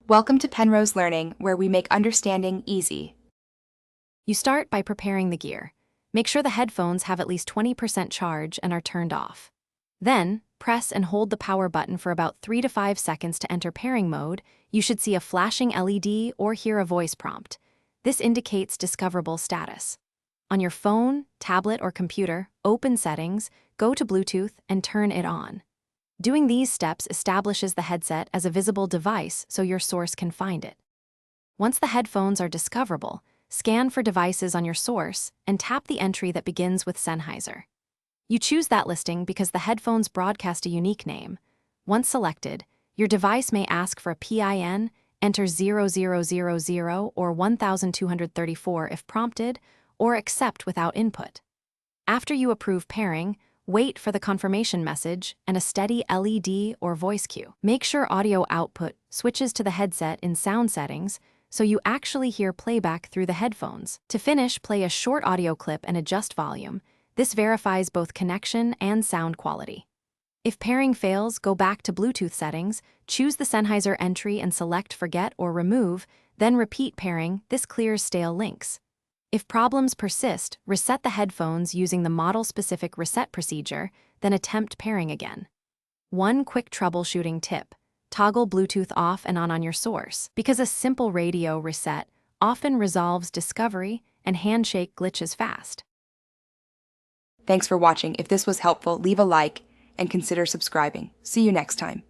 Welcome to Penrose Learning, where we make understanding easy. You start by preparing the gear. Make sure the headphones have at least 20% charge and are turned off. Then, press and hold the power button for about 3 to 5 seconds to enter pairing mode. You should see a flashing LED or hear a voice prompt. This indicates discoverable status. On your phone, tablet, or computer, open Settings, go to Bluetooth, and turn it on. Doing these steps establishes the headset as a visible device so your source can find it. Once the headphones are discoverable, scan for devices on your source and tap the entry that begins with Sennheiser. You choose that listing because the headphones broadcast a unique name. Once selected, your device may ask for a PIN, enter 0000 or 1234 if prompted, or accept without input. After you approve pairing, wait for the confirmation message and a steady LED or voice cue. Make sure audio output switches to the headset in sound settings so you actually hear playback through the headphones. To finish, play a short audio clip and adjust volume. This verifies both connection and sound quality. If pairing fails, go back to Bluetooth settings, choose the Sennheiser entry and select Forget or Remove, then repeat pairing. This clears stale links. If problems persist, reset the headphones using the model-specific reset procedure, then attempt pairing again. One quick troubleshooting tip: toggle Bluetooth off and on your source, because a simple radio reset often resolves discovery and handshake glitches fast. Thanks for watching. If this was helpful, leave a like and consider subscribing. See you next time.